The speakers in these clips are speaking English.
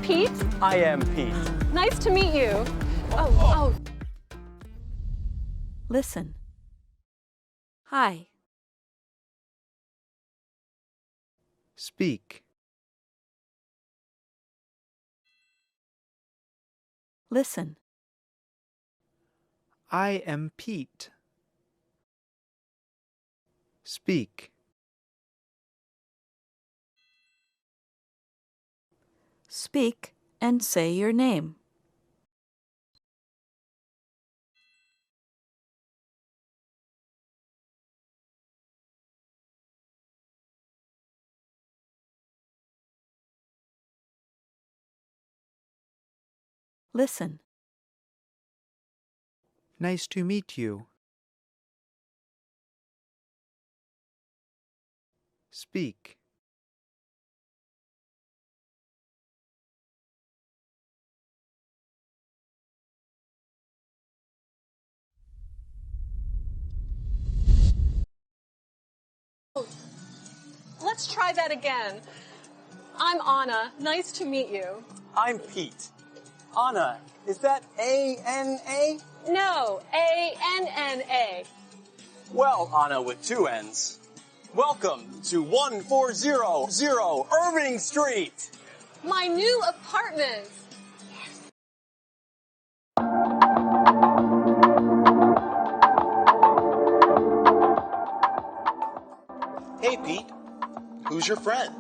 Pete. I am Pete. Nice to meet you. Oh. Listen. Hi. Speak. Listen. I am Pete. Speak. Speak and say your name. Listen. Nice to meet you. Speak. Let's try that again. I'm Anna. Nice to meet you. I'm Pete. Anna, is that A-N-A? No, A-N-N-A. Well, Anna with two N's. Welcome to 1400 Irving Street. My new apartment. Hey, Pete. Who's your friend?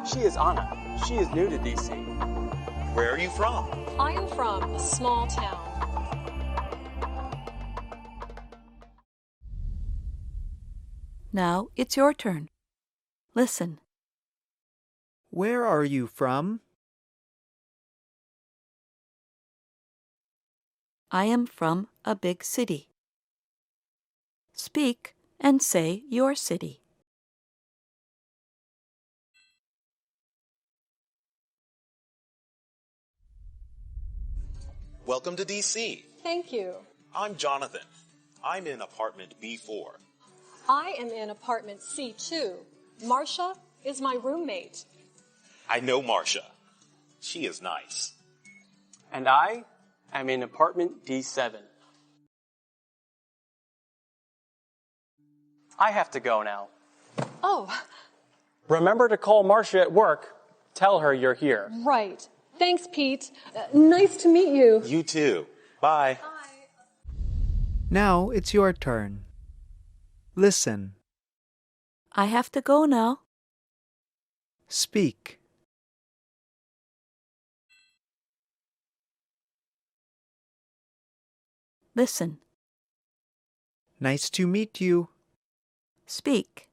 She is Anna. She is new to DC. Where are you from? I am from a small town. Now it's your turn. Listen. Where are you from? I am from a big city. Speak and say your city. Welcome to DC. Thank you. I'm Jonathan. I'm in apartment B4. I am in apartment C2. Marcia is my roommate. I know Marcia. She is nice. And I am in apartment D7. I have to go now. Oh, Remember to call Marcia at work. Tell her you're here. right. Thanks, Pete. Nice to meet you. You too. Bye. Now it's your turn. Listen. I have to go now. Speak. Listen. Nice to meet you. Speak.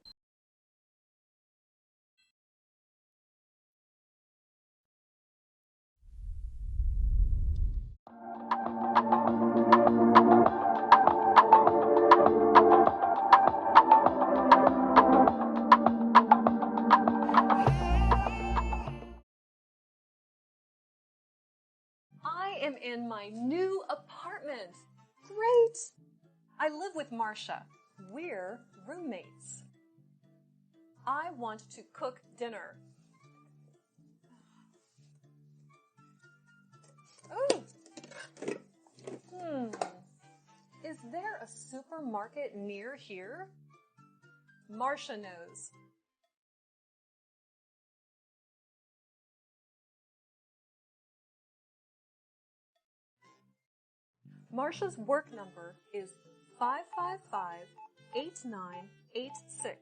I am in my new apartment. Great. I live with Marcia. We're roommates. I want to cook dinner. Oh. Is there a supermarket near here? Marcia knows. Marcia's work number is 555-8986.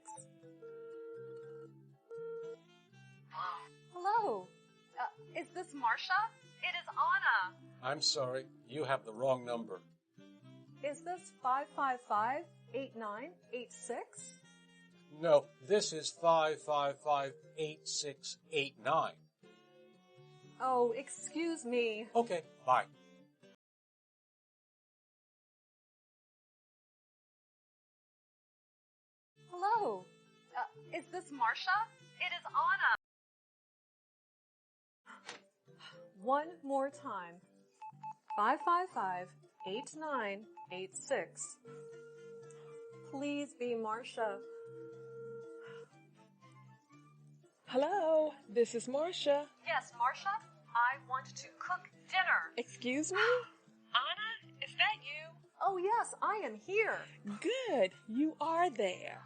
Hello. Is this Marcia? It is Anna. I'm sorry, you have the wrong number. Is this 555-8986? No, this is 555-8689. Oh, excuse me. Okay, bye. Hello. Is this Marcia? It is Anna. One more time. 555-8986. Please be Marcia. Hello, this is Marcia. Yes, Marcia? I want to cook dinner. Excuse me? Anna, is that you? Oh, yes, I am here. Good, you are there.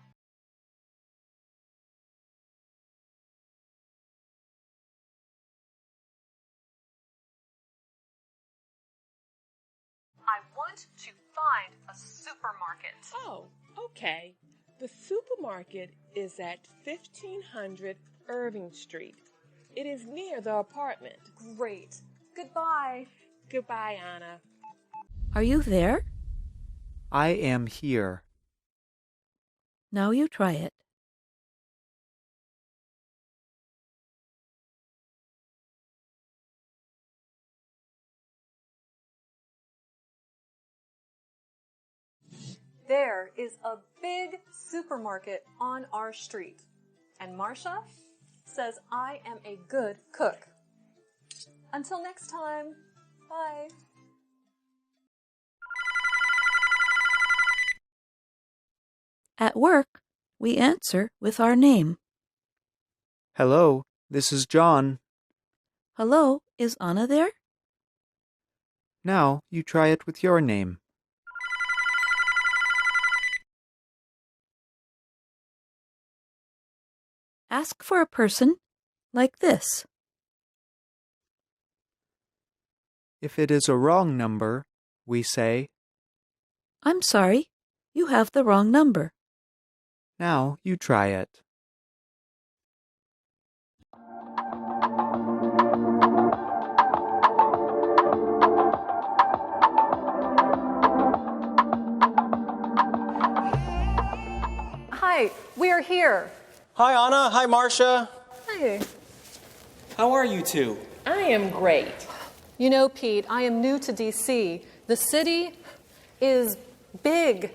I want to find a supermarket. Oh, okay. The supermarket is at 1500 Irving Street. It is near the apartment. Great. Goodbye. Goodbye, Anna. Are you there? I am here. Now you try it. There is a big supermarket on our street. And Marcia says I am a good cook. Until next time, bye. At work, we answer with our name. Hello, this is John. Hello, is Anna there? Now you try it with your name. Ask for a person like this. If it is a wrong number, we say, I'm sorry, you have the wrong number. now you try it. Hi, we're here. Hi, Anna. Hi, Marcia. Hey. How are you two? I am great. You know, Pete, I am new to D.C. The city is big.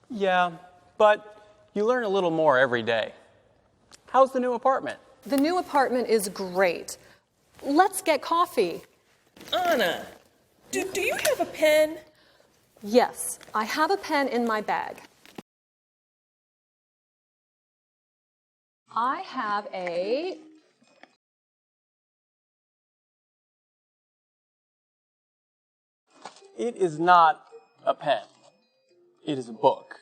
Yeah, but you learn a little more every day. How's the new apartment? The new apartment is great. Let's get coffee. Anna, do you have a pen? Yes, I have a pen in my bag. I have a... It is not a pen. It is a book.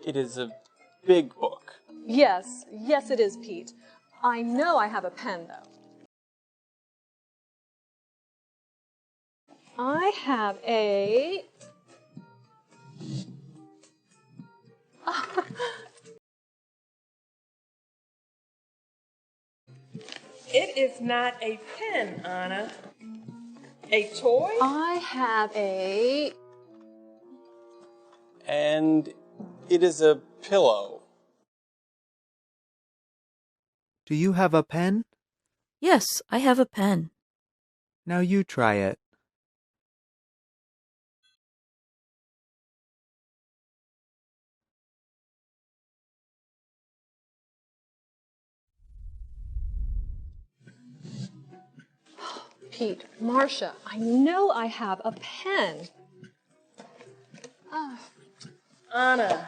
It is a big book. Yes, it is, Pete. I know I have a pen, though. I have a... It is not a pen, Anna. A toy? I have a... And it is a pillow. Do you have a pen? Yes, I have a pen. Now you try it. Pete, Marcia, I know I have a pen. Anna,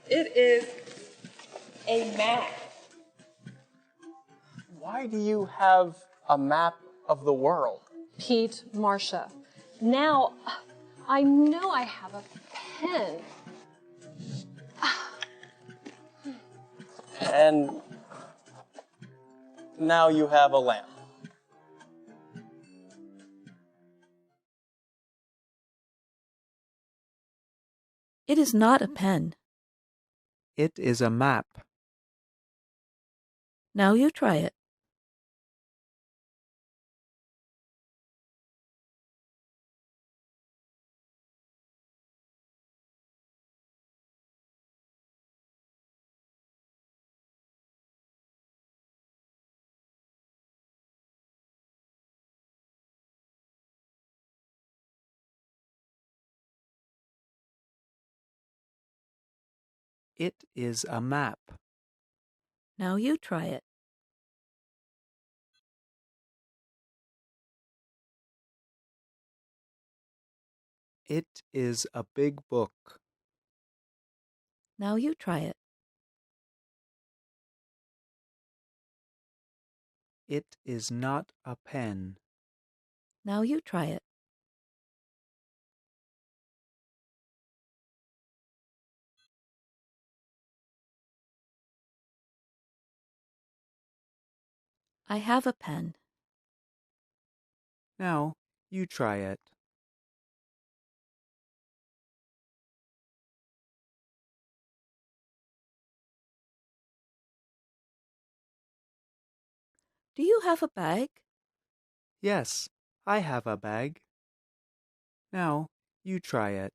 it is a map. Why do you have a map of the world? Pete, Marcia, now I know I have a pen. And now you have a lamp. It is not a pen. It is a map. Now you try it. It is a map. Now you try it. It is a big book. Now you try it. It is not a pen. Now you try it. I have a pen. Now you try it. Do you have a bag? Yes, I have a bag. Now you try it.